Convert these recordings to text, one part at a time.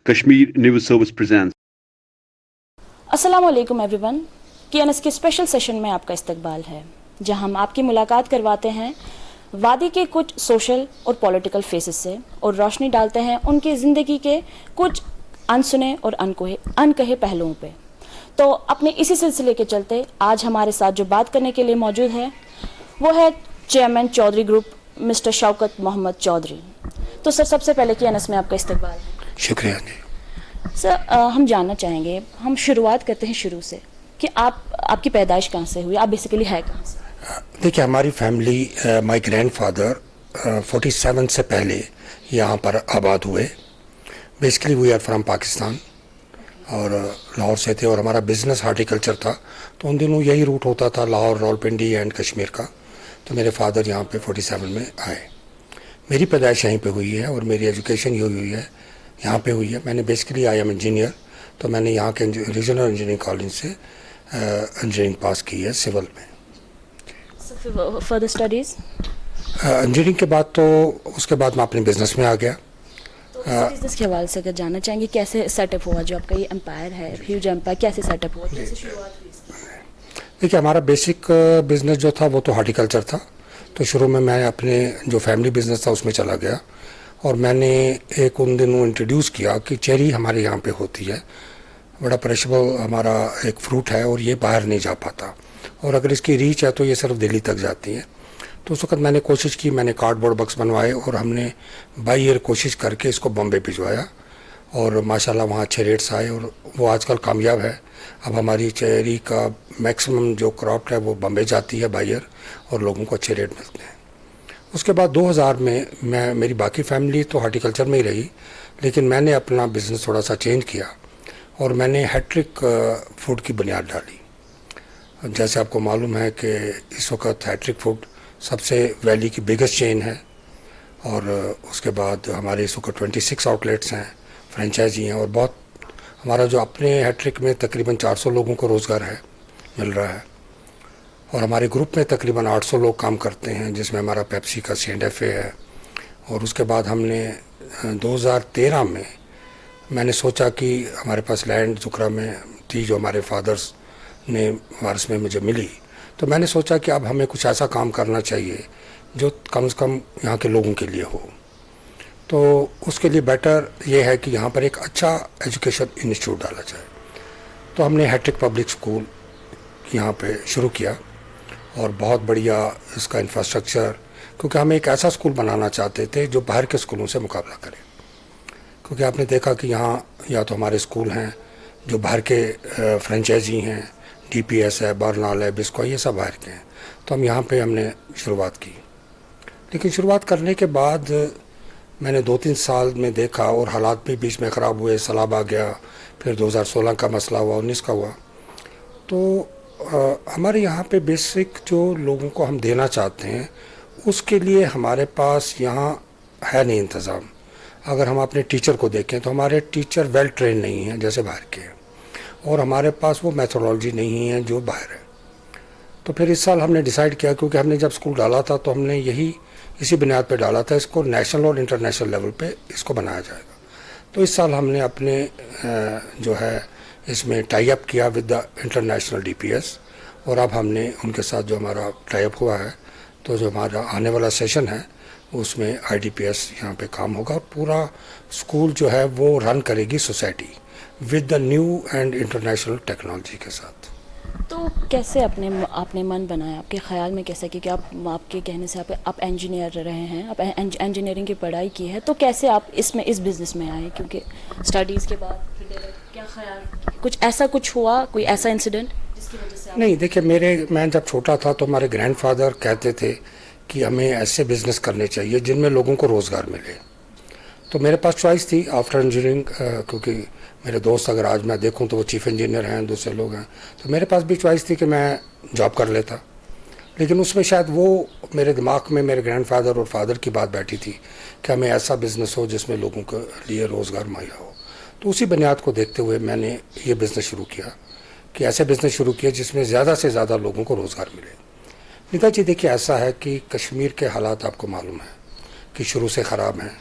Kashmir News Service presents. अस्सलाम वालेकुम everyone. KNS के स्पेशल सेशन में आपका इस्तकबाल है, जहां हम आपकी मुलाकात करवाते हैं वादी के कुछ सोशल और पॉलिटिकल फेसेस से और रोशनी डालते हैं उनकी ज़िंदगी के कुछ अनसुने और अनकहे पहलुओं पे। तो अपने इसी सिलसिले के चलते आज हमारे साथ जो बात करने के लिए मौजूद है वो है chairman Chaudhary group mister Shaukat Mohammad Chaudhary. तो सर, सबसे पहले KNS में आपका इस्तकबाल है। शुक्रिया जी। सर, हम जानना चाहेंगे, हम शुरुआत करते हैं शुरू से कि आपकी पैदाइश कहाँ से हुई, आप बेसिकली है कहाँ से? देखिए, हमारी फैमिली, माय ग्रैंडफादर 47 से पहले यहाँ पर आबाद हुए। Basically we are from Pakistan और लाहौर से थे, और हमारा बिजनेस हार्टिकल्चर था। तो उन दिनों यही रूट होता था, लाहौर, रावलपिंडी एंड कश्मीर का। तो मेरे फादर यहाँ पे 47 में आए। मेरी पैदाइश यहीं पे हुई है और मेरी एजुकेशन यही हुई है, यहाँ पे हुई है। मैंने बेसिकली आई एम इंजीनियर, तो मैंने यहाँ के रीजनल इंजीनियरिंग कॉलेज से इंजीनियरिंग पास की है सिविल में। फर्दर स्टडीज इंजीनियरिंग के बाद तो उसके बाद मैं अपने बिजनेस में आ गया। तो बिजनेस के हवाले से अगर जानना चाहेंगे कैसे सेटअप हुआ, जो आपका ये एम्पायर है, ह्यूज एम्पायर, कैसे सेटअप हुआ, कैसे शुरुआत हुई इसकी? देखिए, हमारा बेसिक बिजनेस जो था वो तो हार्टिकल्चर था। तो शुरू में मैं अपने जो फैमिली बिजनेस था उसमें चला गया, और मैंने एक उन दिनों इंट्रोड्यूस किया कि चेरी हमारे यहाँ पे होती है, बड़ा परेशेबल हमारा एक फ्रूट है और ये बाहर नहीं जा पाता, और अगर इसकी रीच है तो ये सिर्फ दिल्ली तक जाती है। तो उस वक्त मैंने कोशिश की, मैंने कार्डबोर्ड बक्स बनवाए और हमने बाई ईयर कोशिश करके इसको बॉम्बे भिजवाया, और माशाल्लाह वहाँ अच्छे रेट्स आए और वो आजकल कामयाब है। अब हमारी चेरी का मैक्सिमम जो क्रॉप है वो बॉम्बे जाती है बाई ईयर, और लोगों को अच्छे रेट मिलते हैं। उसके बाद 2000 में मेरी बाकी फैमिली तो हार्टिकल्चर में ही रही, लेकिन मैंने अपना बिज़नेस थोड़ा सा चेंज किया और मैंने हैट्रिक फूड की बुनियाद डाली। जैसे आपको मालूम है कि इस वक्त हैट्रिक फूड सबसे वैली की बिगेस्ट चेन है, और उसके बाद हमारे इस वक्त 26 आउटलेट्स हैं, फ्रेंचाइजी हैं, और बहुत हमारा जो अपने हैट्रिक में तकरीबन 400 लोगों को रोज़गार है मिल रहा है, और हमारे ग्रुप में तकरीबन 800 लोग काम करते हैं, जिसमें हमारा पेप्सी का C&FA है। और उसके बाद हमने 2013 में मैंने सोचा कि हमारे पास लैंड जुकरा में थी जो हमारे फादर्स ने वारस में मुझे मिली, तो मैंने सोचा कि अब हमें कुछ ऐसा काम करना चाहिए जो कम से कम यहाँ के लोगों के लिए हो। तो उसके लिए बेटर ये है कि यहाँ पर एक अच्छा एजुकेशन इंस्टीट्यूट डाला जाए। तो हमने हैट्रिक पब्लिक स्कूल यहाँ पे शुरू किया, और बहुत बढ़िया इसका इंफ्रास्ट्रक्चर, क्योंकि हम एक ऐसा स्कूल बनाना चाहते थे जो बाहर के स्कूलों से मुकाबला करे। क्योंकि आपने देखा कि यहाँ या तो हमारे स्कूल हैं जो बाहर के फ्रेंचाइजी हैं, DPS है, बर्नाल है, बिस्को, ये सब बाहर के हैं। तो हम यहाँ पे हमने शुरुआत की, लेकिन शुरुआत करने के बाद मैंने 2-3 साल में देखा, और हालात भी बीच में ख़राब हुए, सैलाब आ गया, फिर 2016 का मसला हुआ, 19 का हुआ। तो हमारे यहाँ पे बेसिक जो लोगों को हम देना चाहते हैं उसके लिए हमारे पास यहाँ है नहीं इंतज़ाम। अगर हम अपने टीचर को देखें तो हमारे टीचर वेल ट्रेन नहीं हैं जैसे बाहर के हैं, और हमारे पास वो मैथोडोलॉजी नहीं है जो बाहर है। तो फिर इस साल हमने डिसाइड किया, क्योंकि हमने जब स्कूल डाला था तो हमने इसी बुनियाद पे डाला था, इसको नेशनल और इंटरनेशनल लेवल पे इसको बनाया जाएगा। तो इस साल हमने अपने जो है इसमें टाई अप किया विद द इंटरनेशनल DPS, और अब हमने उनके साथ जो हमारा टाई अप हुआ है, तो जो हमारा आने वाला सेशन है उसमें IDPS यहाँ पे काम होगा, और पूरा स्कूल जो है वो रन करेगी society with the new and international technology के साथ। तो कैसे आपने मन बनाया, आपके ख्याल में कैसे, क्योंकि आपके कहने से आप इंजीनियर रहे हैं, आप इंजीनियरिंग की पढ़ाई की है, तो कैसे आप इस बिज़नेस में आए? क्योंकि स्टडीज़ के बाद फिर क्या ख्याल, कुछ हुआ, कोई ऐसा इंसिडेंट जिसकी वजह से नहीं, देखिए, मैं जब छोटा था तो हमारे ग्रैंडफादर कहते थे कि हमें ऐसे बिज़नेस करने चाहिए जिनमें लोगों को रोज़गार मिले। तो मेरे पास चॉइस थी आफ्टर इंजीनियरिंग, क्योंकि मेरे दोस्त अगर आज मैं देखूं तो वो चीफ इंजीनियर हैं, दूसरे लोग हैं, तो मेरे पास भी चॉइस थी कि मैं जॉब कर लेता। लेकिन उसमें शायद वो मेरे दिमाग में मेरे ग्रैंडफादर और फादर की बात बैठी थी कि हमें ऐसा बिज़नेस हो जिसमें लोगों के लिए रोज़गार मुहैया हो। तो उसी बुनियाद को देखते हुए मैंने ये बिज़नेस शुरू किया, कि ऐसे बिज़नेस शुरू किए जिसमें ज़्यादा से ज़्यादा लोगों को रोज़गार मिले। नीता जी, देखिए, ऐसा है कि कश्मीर के हालात आपको मालूम है कि शुरू से ख़राब हैं,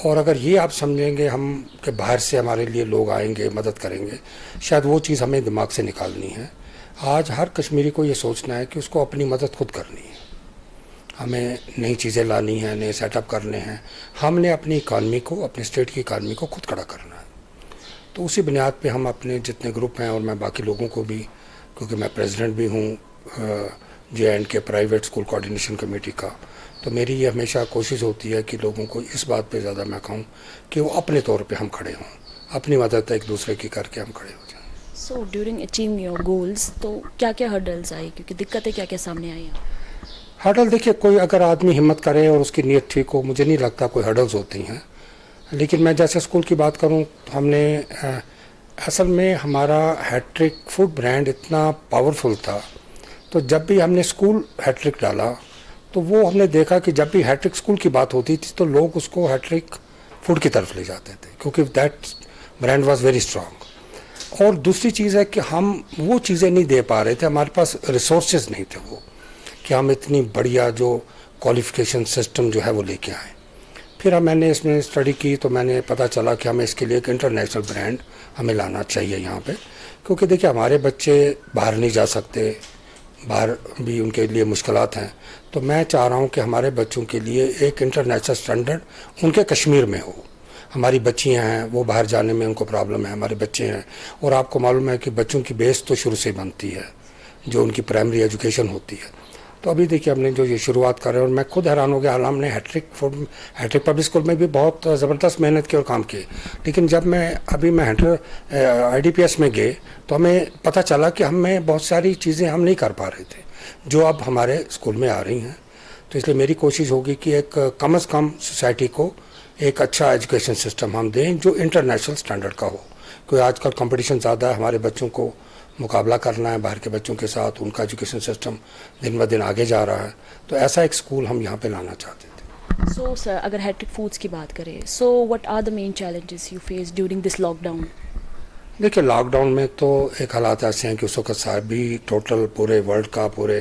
और अगर ये आप समझेंगे हम कि बाहर से हमारे लिए लोग आएंगे मदद करेंगे, शायद वो चीज़ हमें दिमाग से निकालनी है। आज हर कश्मीरी को ये सोचना है कि उसको अपनी मदद खुद करनी है, हमें नई चीज़ें लानी है, नए सेटअप करने हैं, हमने अपनी इकानमी को, अपने स्टेट की इकानमी को खुद खड़ा करना है। तो उसी बुनियाद पे हम अपने जितने ग्रुप हैं, और मैं बाकी लोगों को भी, क्योंकि मैं प्रेसिडेंट भी हूँ JNK private school coordination committee का, तो मेरी ये हमेशा कोशिश होती है कि लोगों को इस बात पे ज़्यादा मैं कहूँ कि वो अपने तौर पे हम खड़े हों, अपनी मदद एक दूसरे की करके हम खड़े हो जाएं। So during achieving your goals तो क्या क्या हर्डल्स आई, क्योंकि दिक्कतें क्या क्या सामने आई हैं? हर्डल देखिए, कोई अगर आदमी हिम्मत करे और उसकी नीयत ठीक हो, मुझे नहीं लगता कोई हर्डल्स होती हैं। लेकिन मैं जैसे स्कूल की बात करूं तो हमने असल में हमारा हैट्रिक फूड ब्रांड इतना पावरफुल था, तो जब भी हमने स्कूल हैट्रिक डाला तो वो हमने देखा कि जब भी हैट्रिक स्कूल की बात होती थी तो लोग उसको हैट्रिक फूड की तरफ ले जाते थे, क्योंकि that brand was very strong. और दूसरी चीज़ है कि हम वो चीज़ें नहीं दे पा रहे थे, हमारे पास रिसोर्सेज नहीं थे वो, कि हम इतनी बढ़िया जो क्वालिफिकेशन सिस्टम जो है वो लेके आए। फिर मैंने इसमें स्टडी की तो मैंने पता चला कि हमें इसके लिए एक इंटरनेशनल ब्रांड हमें लाना चाहिए यहाँ पे, क्योंकि देखिए हमारे बच्चे बाहर नहीं जा सकते, बाहर भी उनके लिए मुश्किलात हैं। तो मैं चाह रहा हूँ कि हमारे बच्चों के लिए एक इंटरनेशनल स्टैंडर्ड उनके कश्मीर में हो। हमारी बच्चियाँ हैं, वो बाहर जाने में उनको प्रॉब्लम है, हमारे बच्चे हैं, और आपको मालूम है कि बच्चों की बेस तो शुरू से बनती है, जो उनकी प्राइमरी एजुकेशन होती है। तो अभी देखिए हमने जो ये शुरुआत कर रहे हैं, और मैं खुद हैरान हो गया, हाल हमने हैट्रिक पब्लिक स्कूल में भी बहुत ज़बरदस्त मेहनत की और काम किए, लेकिन जब मैं IDPS में गए तो हमें पता चला कि हमें बहुत सारी चीज़ें हम नहीं कर पा रहे थे जो अब हमारे स्कूल में आ रही हैं। तो इसलिए मेरी कोशिश होगी कि एक कम से कम सोसाइटी को एक अच्छा एजुकेशन सिस्टम हम दें जो इंटरनेशनल स्टैंडर्ड का हो, क्योंकि आजकल कंपटीशन ज़्यादा है, हमारे बच्चों को मुकाबला करना है बाहर के बच्चों के साथ, उनका एजुकेशन सिस्टम दिन ब दिन आगे जा रहा है, तो ऐसा एक स्कूल हम यहाँ पे लाना चाहते थे। सो सर, अगर हैट्रिक फूड्स की बात करें, so what are the main challenges you face during this lockdown? देखिए लॉकडाउन में तो एक हालात ऐसे हैं कि उस वक्त भी टोटल पूरे वर्ल्ड का, पूरे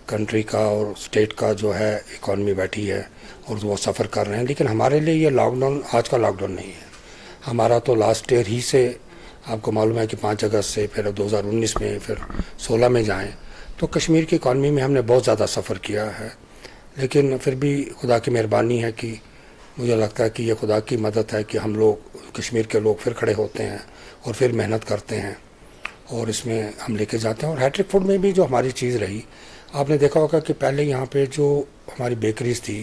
कंट्री का और स्टेट का जो है इकॉनमी बैठी है और वो सफ़र कर रहे हैं। लेकिन हमारे लिए ये लॉकडाउन आज का लॉकडाउन नहीं है, हमारा तो लास्ट ईयर ही से आपको मालूम है कि 5 अगस्त से, फिर 2019 में, फिर 16 में जाएं तो कश्मीर की इकॉनमी में हमने बहुत ज़्यादा सफ़र किया है। लेकिन फिर भी खुदा की मेहरबानी है कि मुझे लगता है कि ये खुदा की मदद है कि हम लोग, कश्मीर के लोग फिर खड़े होते हैं और फिर मेहनत करते हैं और इसमें हम लेके जाते हैं। और हैट्रिक फूड में भी जो हमारी चीज़ रही, आपने देखा होगा कि पहले यहाँ पे जो हमारी बेकरीज थी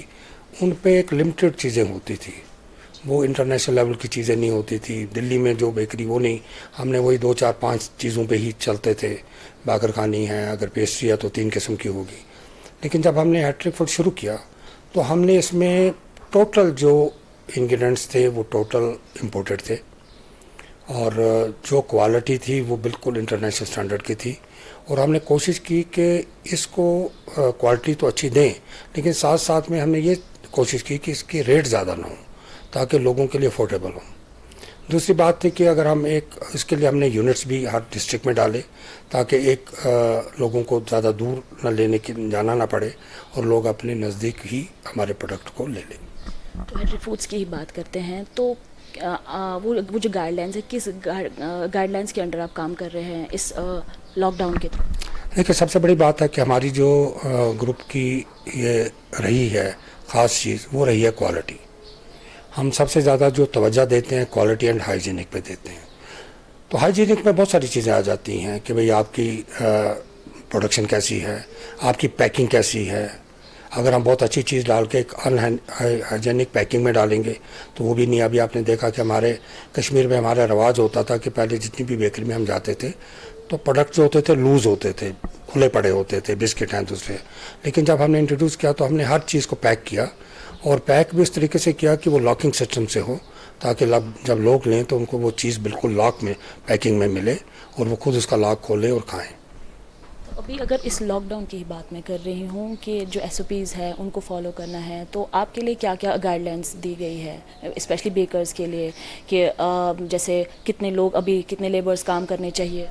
उन पे एक लिमिटेड चीज़ें होती थी, वो इंटरनेशनल लेवल की चीज़ें नहीं होती थी। दिल्ली में जो बेकरी वो नहीं, हमने वही 2 4 5 चीज़ों पे ही चलते थे। बाकर खानी है, अगर पेस्ट्री है तो 3 किस्म की होगी। लेकिन जब हमने हैट्रिक फूड शुरू किया तो हमने इसमें टोटल जो इंग्रेडिएंट्स थे वो टोटल इम्पोर्टेड थे, और जो क्वालिटी थी वो बिल्कुल इंटरनेशनल स्टैंडर्ड की थी। और हमने कोशिश की कि इसको क्वालिटी तो अच्छी दें, लेकिन साथ साथ में हमने ये कोशिश की कि इसकी रेट ज़्यादा ना हो ताकि लोगों के लिए अफोर्डेबल हो। दूसरी बात थी कि अगर हम इसके लिए हमने यूनिट्स भी हर डिस्ट्रिक्ट में डाले ताकि लोगों को ज़्यादा दूर न जाना ना पड़े और लोग अपने नज़दीक ही हमारे प्रोडक्ट को ले लें। तो हैट्रिक फूड्स की ही बात करते हैं, तो वो जो गाइडलाइंस है, किस गाइडलाइंस के अंडर आप काम कर रहे हैं इस लॉकडाउन के थ्रू? देखिए सबसे बड़ी बात है कि हमारी जो ग्रुप की ये रही है ख़ास चीज़, वो रही है क्वालिटी। हम सबसे ज़्यादा जो तवज्जो देते हैं क्वालिटी एंड हाइजीनिक पे देते हैं। तो हाइजीनिक में बहुत सारी चीज़ें आ जाती हैं कि भाई आपकी प्रोडक्शन कैसी है, आपकी पैकिंग कैसी है। अगर हम बहुत अच्छी चीज़ डाल के एक अनहाइजीनिक पैकिंग में डालेंगे तो वो भी नहीं। अभी आपने देखा कि हमारे कश्मीर में हमारा रवाज होता था कि पहले जितनी भी बेकरी में हम जाते थे तो प्रोडक्ट जो होते थे लूज़ होते थे, खुले पड़े होते थे, बिस्किट हैं दूसरे। लेकिन जब हमने इंट्रोड्यूस किया तो हमने हर चीज़ को पैक किया, और पैक भी इस तरीके से किया कि वो लॉकिंग सिस्टम से हो, ताकि जब लोग लें तो उनको वो चीज़ बिल्कुल लॉक में पैकिंग में मिले और वो खुद उसका लॉक खोलें और खाएं। तो अभी अगर इस लॉकडाउन की ही बात मैं कर रही हूँ कि जो SOPs है उनको फॉलो करना है, तो आपके लिए क्या क्या गाइडलाइंस दी गई है, स्पेशली बेकर्स के लिए, कि जैसे कितने लोग, अभी कितने लेबर्स काम करने चाहिए?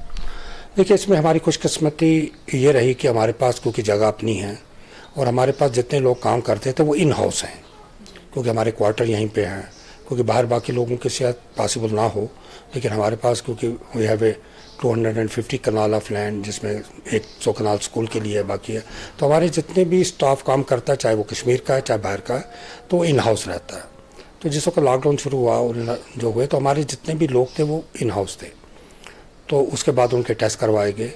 देखिए इसमें हमारी खुशकिस्मती ये रही कि हमारे पास क्योंकि जगह अपनी है और हमारे पास जितने लोग काम करते थे वो इन हाउस हैं, क्योंकि हमारे क्वार्टर यहीं पे हैं, क्योंकि बाहर बाकी लोगों के शायद पॉसिबल ना हो, लेकिन हमारे पास क्योंकि we have a 250 kanal of land, जिसमें 100 कनाल स्कूल के लिए बाकी है, तो हमारे जितने भी स्टाफ काम करता है, चाहे वो कश्मीर का है चाहे बाहर का है, तो इन हाउस रहता है। तो जिस वक्त लॉकडाउन शुरू हुआ और जो हुए, तो हमारे जितने भी लोग थे वो इन हाउस थे। तो उसके बाद उनके टेस्ट करवाए गए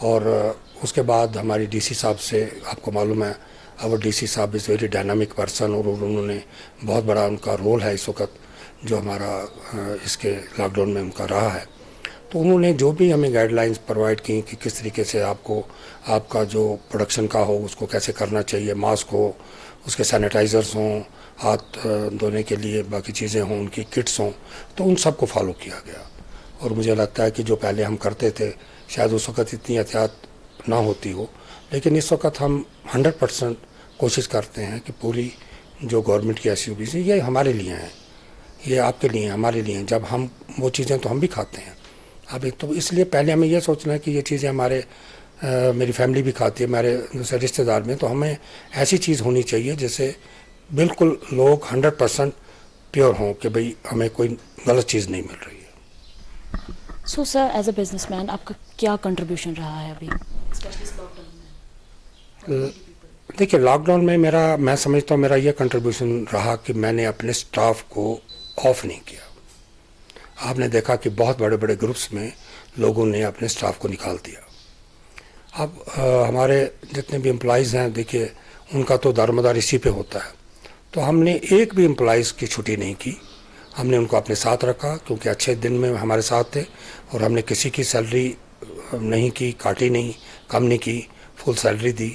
और उसके बाद हमारी डीसी साहब से, आपको मालूम है आवर डीसी साहब इज़ वेरी डायनामिक पर्सन, और उन्होंने बहुत बड़ा उनका रोल है इस वक्त जो हमारा इसके लॉकडाउन में उनका रहा है। तो उन्होंने जो भी हमें गाइडलाइंस प्रोवाइड की कि किस तरीके से आपको आपका जो प्रोडक्शन का हो उसको कैसे करना चाहिए, मास्क हो, उसके सैनिटाइज़र्स हों, हाथ धोने के लिए बाकी चीज़ें हों, उनकी किट्स हों, तो उन सब को फॉलो किया गया। और मुझे लगता है कि जो पहले हम करते थे शायद उस वक्त इतनी एहतियात ना होती हो, लेकिन इस वक्त हम 100% कोशिश करते हैं कि पूरी जो गवर्नमेंट की SUPs हैं ये हमारे लिए हैं, ये आपके लिए हैं, हमारे लिए हैं। जब हम वो चीज़ें तो हम भी खाते हैं अब, एक तो इसलिए पहले हमें यह सोचना है कि ये चीज़ें हमारे मेरी फैमिली भी खाती है, मेरे दूसरे रिश्तेदार में, तो हमें ऐसी चीज़ होनी चाहिए जिससे बिल्कुल लोग 100% प्योर हों कि भाई हमें कोई गलत चीज़ नहीं मिल रही है। So sir, as a businessman आपका क्या कंट्रीब्यूशन रहा है अभी? देखिए, लॉकडाउन में मैं समझता हूँ मेरा ये कंट्रीब्यूशन रहा कि मैंने अपने स्टाफ को ऑफ नहीं किया। आपने देखा कि बहुत बड़े बड़े ग्रुप्स में लोगों ने अपने स्टाफ को निकाल दिया। अब हमारे जितने भी एम्प्लॉइज़ हैं, देखिए उनका तो दारोमदार इसी पे होता है, तो हमने एक भी एम्प्लॉइज़ की छुट्टी नहीं की। हमने उनको अपने साथ रखा क्योंकि अच्छे दिन में हमारे साथ थे, और हमने किसी की सैलरी नहीं की, काटी नहीं, कम नहीं की, फुल सैलरी दी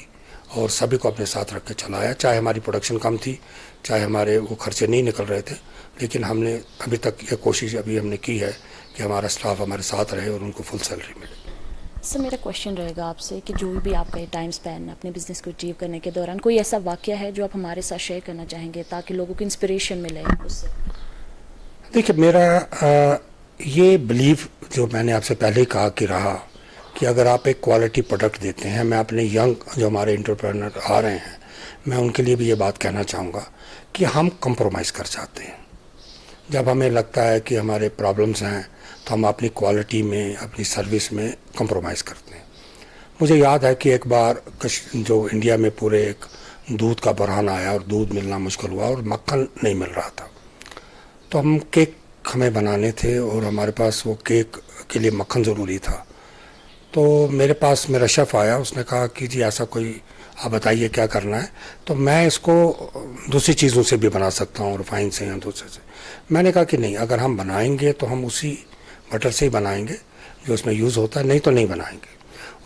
और सभी को अपने साथ रख के चलाया। चाहे हमारी प्रोडक्शन कम थी, चाहे हमारे वो खर्चे नहीं निकल रहे थे, लेकिन हमने अभी तक ये कोशिश हमने की है कि हमारा स्टाफ हमारे साथ रहे और उनको फुल सैलरी मिले। सर, मेरा क्वेश्चन रहेगा आपसे कि जो भी आपका ये टाइम स्पैन अपने बिजनेस को अचीव करने के दौरान कोई ऐसा वाकया है जो आप हमारे साथ शेयर करना चाहेंगे ताकि लोगों को इंस्पिरेशन मिले उससे? देखिए, मेरा ये बिलीव जो मैंने आपसे पहले ही कहा कि रहा कि अगर आप एक क्वालिटी प्रोडक्ट देते हैं, मैं अपने यंग जो हमारे एंटरप्रेन्योर आ रहे हैं, मैं उनके लिए भी ये बात कहना चाहूँगा कि हम कंप्रोमाइज़ कर जाते हैं। जब हमें लगता है कि हमारे प्रॉब्लम्स हैं तो हम अपनी क्वालिटी में, अपनी सर्विस में कंप्रोमाइज़ करते हैं। मुझे याद है कि एक बार जो इंडिया में पूरे एक दूध का बरहान आया और दूध मिलना मुश्किल हुआ और मक्खन नहीं मिल रहा था, तो हम केक हमें बनाने थे और हमारे पास वो केक के लिए मक्खन ज़रूरी था। तो मेरे पास मेरा शेफ़ आया, उसने कहा कि जी ऐसा कोई आप बताइए क्या करना है, तो मैं इसको दूसरी चीज़ों से भी बना सकता हूँ, रिफाइन से या दूसरे से। मैंने कहा कि नहीं, अगर हम बनाएंगे तो हम उसी बटर से ही बनाएंगे जो उसमें यूज़ होता है, नहीं तो नहीं बनाएंगे।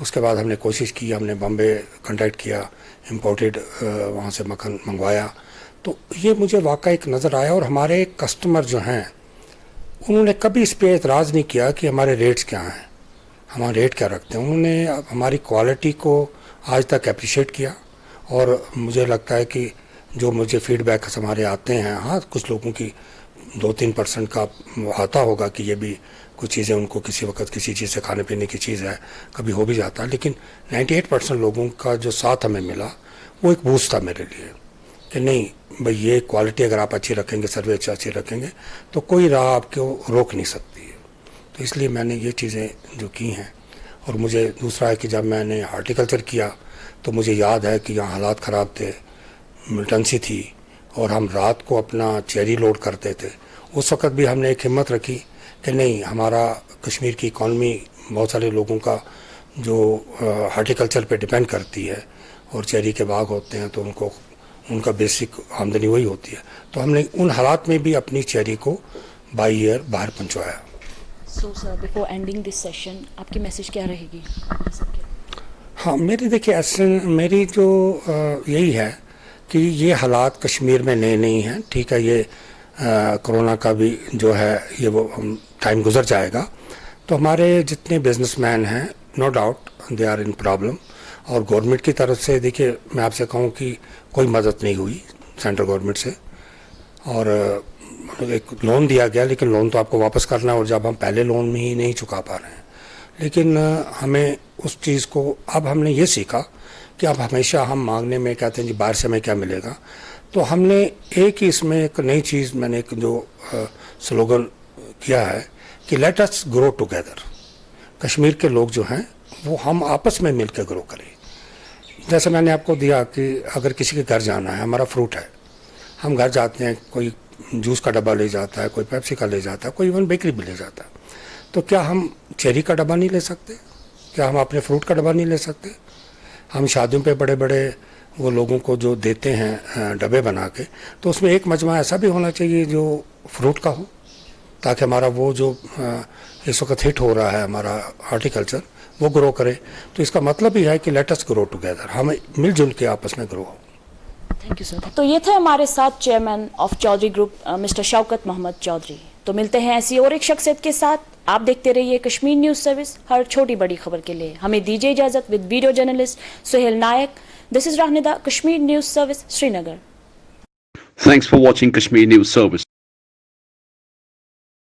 उसके बाद हमने कोशिश की, हमने बॉम्बे कॉन्टैक्ट किया, इम्पोर्टेड वहाँ से मक्खन मंगवाया, तो ये मुझे वाकई एक नज़र आया। और हमारे कस्टमर जो हैं उन्होंने कभी इस पर एतराज़ नहीं किया कि हमारे रेट्स क्या हैं, हमारे रेट क्या रखते हैं। उन्होंने हमारी क्वालिटी को आज तक अप्रिशिएट किया। और मुझे लगता है कि जो मुझे फीडबैक हमारे आते हैं, हाँ कुछ लोगों की 2-3% का आता होगा कि ये भी कुछ चीज़ें उनको किसी वक्त किसी चीज़ से खाने पीने की चीज़ है, कभी हो भी जाता है, लेकिन 98% लोगों का जो साथ हमें मिला वो एक बूस्ट था मेरे लिए कि नहीं भाई, ये क्वालिटी अगर आप अच्छी रखेंगे, सर्विस अच्छी रखेंगे, तो कोई राह आपको रोक नहीं सकती है। तो इसलिए मैंने ये चीज़ें जो की हैं। और मुझे दूसरा है कि जब मैंने हार्टिकल्चर किया तो मुझे याद है कि यहाँ हालात ख़राब थे, मिलिटेंसी थी, और हम रात को अपना चेरी लोड करते थे। उस वक़्त भी हमने एक हिम्मत रखी कि नहीं, हमारा कश्मीर की इकॉनमी बहुत सारे लोगों का जो हार्टिकल्चर पे डिपेंड करती है, और चेरी के बाग होते हैं तो उनका बेसिक आमदनी वही होती है। तो हमने उन हालात में भी अपनी चेरी को बाई एयर बाहर पहुँचवाया। So sir, before ending this session आपकी मैसेज क्या रहेगी? हाँ, मेरी जो यही है कि ये हालात कश्मीर में नए नहीं हैं। ठीक है, ये कोरोना का भी जो है ये वो टाइम गुजर जाएगा, तो हमारे जितने बिजनेसमैन हैं, no doubt they are in problem. और गवर्नमेंट की तरफ से देखिए, मैं आपसे कहूँ कि कोई मदद नहीं हुई सेंट्रल गवर्नमेंट से, और एक लोन दिया गया, लेकिन लोन तो आपको वापस करना है, और जब हम पहले लोन में ही नहीं चुका पा रहे हैं। लेकिन हमें उस चीज़ को अब हमने ये सीखा कि अब हमेशा हम मांगने में कहते हैं जी बाहर से हमें क्या मिलेगा, तो हमने एक ही इसमें एक नई चीज़ मैंने एक जो स्लोगन किया है कि let us grow together. Kashmir के लोग जो हैं वो हम आपस में मिलकर ग्रो करें। जैसे मैंने आपको दिया कि अगर किसी के घर जाना है, हमारा फ्रूट है, हम घर जाते हैं, कोई जूस का डब्बा ले जाता है, कोई पेप्सी का ले जाता है, कोई इवन बेकरी भी ले जाता है, तो क्या हम चेरी का डब्बा नहीं ले सकते? क्या हम अपने फ्रूट का डब्बा नहीं ले सकते? हम शादियों पे बड़े बड़े वो लोगों को जो देते हैं डब्बे बना के, तो उसमें एक मजमा ऐसा भी होना चाहिए जो फ्रूट का हो, ताकि हमारा वो जो इस वक्त हिट हो रहा है हमारा हॉर्टिकल्चर वो ग्रो करे। तो इसका मतलब ही है कि लेट अस ग्रो टुगेदर, हम मिलजुल के आपस में ग्रो हो। Thank you sir. तो ये थे हमारे साथ chairman of Chaudhary group mister Shaukat Mohammad Chaudhary. तो मिलते हैं ऐसी और एक शख्सियत के साथ। आप देखते रहिए कश्मीर न्यूज़ सर्विस, हर छोटी बड़ी खबर के लिए। हमें दीजिए इजाज़त with video journalist Suhail Nayak. This is Rahnida, Kashmir news service, Srinagar. Thanks for watching Kashmir News Service.